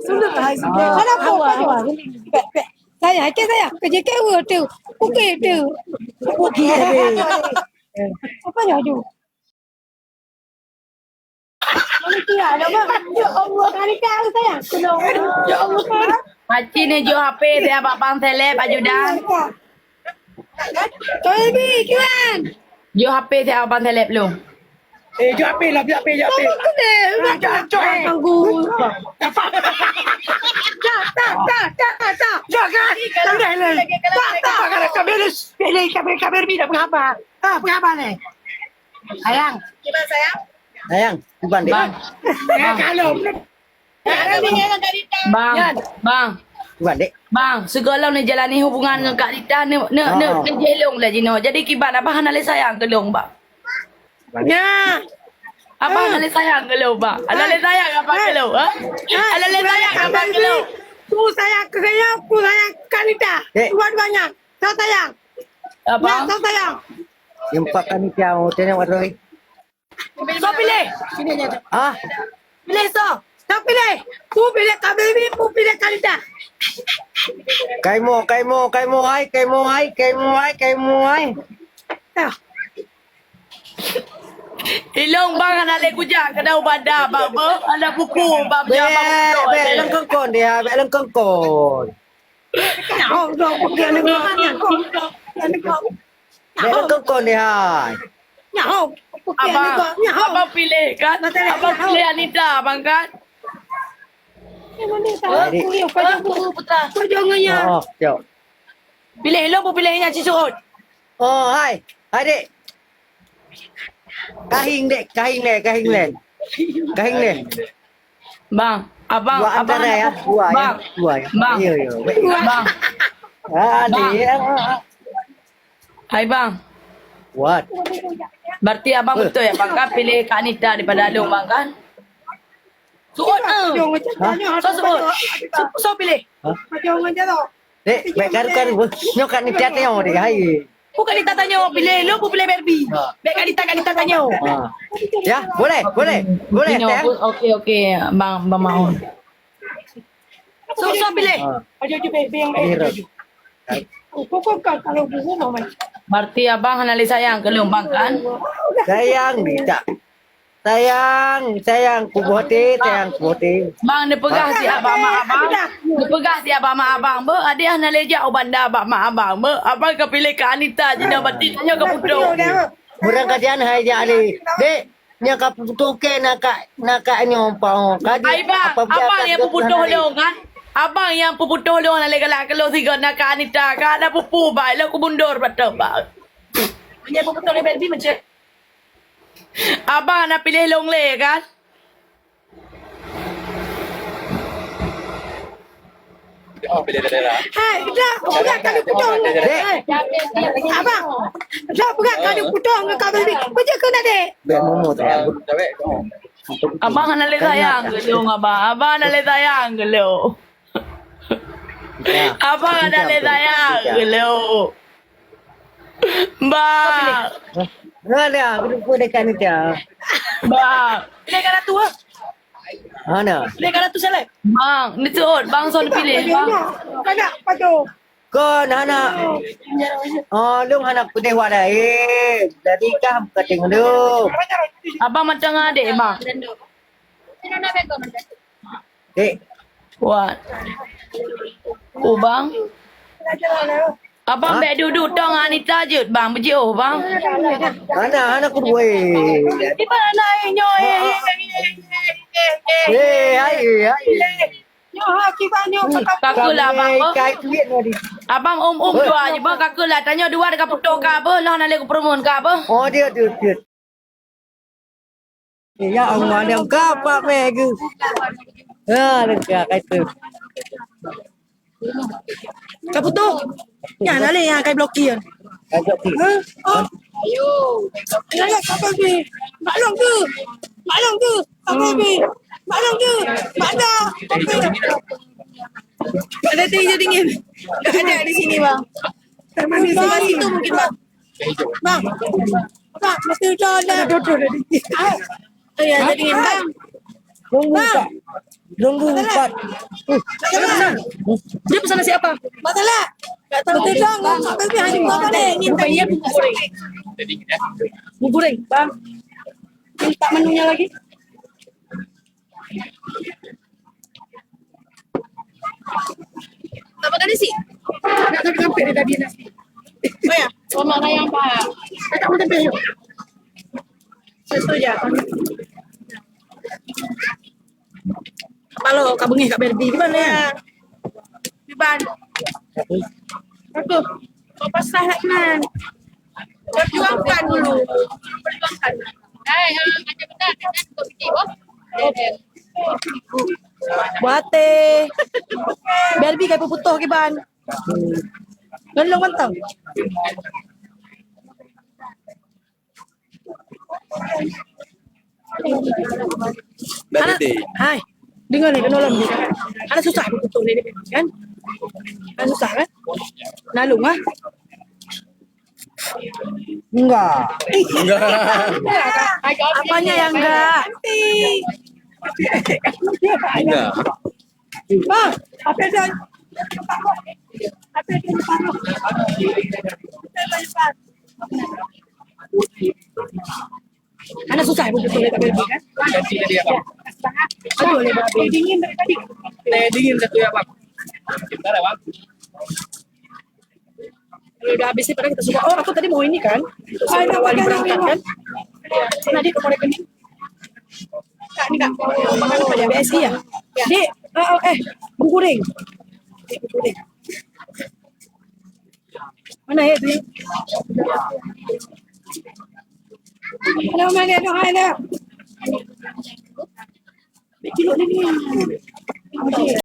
Sudah. Mana apa? Saya, kerja kau tu, okey tu. Okey. Apa ya tu? Mana ada bang? Ya Allah, kali kau sayang. Ya Allah. Pakcik ni jual HP saya abang seleb ajudan. Baby, kian. Jual HP saya abang seleb lu. Jom api lah, biar api, jom api. Tak. Jangan. Tak. Kamera ni dah berapa? Berapa ni? Sayang. Gimana sayang? Sayang, bukan dek. Kalau. Bang. Bukan dek. Bang, segala ni jalani hubungan dengan Kak Rita ni jelong lah Jino. Jadi kibat abang nak sayang ke long bang? Ya. Abang nak sayang ke long bang? Nak sayang abang ke long? Nak sayang abang ke long? Tu sayang ke saya, aku sayang Kanita. Dua-duanya. Saya sayang. Abang? Saya sayang. Yang pak kami tiang, tengok apa lagi? So pilih. Ah, Pilih so. Saya pilih. Tu pilih Kak Baby, aku pilih Kanita. kai mo ai. Ilong bang nak lek kujak ke dau badak bang ber. Ada pupu bang Be, jabang. be lang kongkon dia, be lang kongkon. Oh, pergi negara. Be lang kongkon dia. Nyaho. Abang pilih kan? Abang pilih Anita abang kan? Kau jangannya. Oh, jauh. Pilih lo pun pilihnya Cisurut. Oh, hai. Hai dek. Kahing len. Bang, abang Dua abang antara ya, dua ya. bang. Dua ya. Bang. Yo. Bang, Ah, dia. hai bang. What? Berarti abang betul ya bang kan pilih Kak Anita daripada Alung bang kan? Suut So pilih. Jangan jatuh. Dek, baik kan nyok kan ni tengok dia hai. Bukan Anita tanya pilih lo pun pilih Barbie. Baik Anita tanya. Ah. Ya, boleh. Teh. Okey bang mau. So pilih. Aja baby yang kalau buku mau main. Berarti abang hanali sayang ke lu bang kan? Sayang tidak. Sayang kubote. Bang dia pegah si abang mak abang. Dia pegah si abang mak abang ber. Ada nak lejak banda abang mak abang ber. Abang ke pilih Kak Anita je dah berarti tanya ke putuk. Murang kajian hai jali. Dek, nya ka putuke nak nyompang. Hai bang, abang yang puputuh lu kan? Abang yang puputuh lu nak legalak ke lu siga nak Kak Anita kan ada pupu baik lu ku mundur betul bang. Punya puputuh le Barbie macam abang nak pilih long le kan? Hai, dah bukan kali putong. Abang. Dah bukan kali putong ke Kak Baby. Macam kena dek. Be momo tu. Abang nak le sayang ke lu abang? Abang nak le sayang ke lu? Abang nak le sayang ke lu? Bang. Ada, aku dekat ni dia. Bang. Pilih kana tu ah. Ana. Pilih kana tu selek. Bang, ni turut. Bang son pilih. Bang. Kana padu. Kon anak. Oh, lu anak putih wadah. Jadi kah kating lu. Abang macam adik bang. Dek, Buat. Oh bang. Abang baik duduk tong Anita je bang. Berjauh bang. anak ku dua. Di mana nyo Hai. Nyo ha kita nyo Kakulah abang. Kai kulit ni. Abang dua je bang. Kakulah tanya dua dekat putuk ke apa. Lah nak lagi perempuan ke apa. Oh, dia. Ya Allah, dia kapak mega. Dekat kata. Kau putus. Ya nak le yang kai blokir. Kajak ti. Ayo. Ya Kak Baby. Maklum tu. Kak Baby. Maklum tu. Mana? Ada tiga dingin. Ada di sini bang. Terima kasih itu mungkin bang. Bang. Pak, mesti udah ada. Duduk dah. Ya, jadi bang. Nunggu Pak. Nunggu Pak. Dia pesan nasi apa? Masalah. Tak tahu betul dong. Kak Berbi hanya bawa boleh. Ini Rupanya bubur goreng. Bubur goreng, bang. Minta menunya lagi. Tak makan nasi? Tak sampai dia tadi nasi. Oh ya, sama ayam pak. Tak mau sampai. Sesuatu ya. Halo, Kak Bengi, Kak Berbi, gimana ya? Gimana? Aku, kau pasrah lah kan? Perjuangkan dulu. Perjuangkan. Macam mana kan untuk fikir boh. Buate. Berbi kayak puputoh ke ban. Ngelong mantap. Anak, hai, dengar nih, kenolong nih. Anak susah puputoh ni kan? Anak susah kan? Nalung ah. Enggak. Apanya yang enggak? Enggak. Bang, apa dia? Anak susah puputoh ni Kak Berbi kan? Ganti tadi apa? Aduh, boleh babi. Dingin dari tadi. Teh dingin satu ya, Bang. Bentar ya, Bang. Kalau udah habis nih, padahal kita suka. Oh, aku tadi mau ini kan? Saya awali berangkat kan? Nah, dia mau rekening. Kak, ini Kak, mau makan apa ya? BSI ya? Dek, bubur goreng. Bubur goreng. Mana ya itu? Hello, mana tu ada? Kilo ni.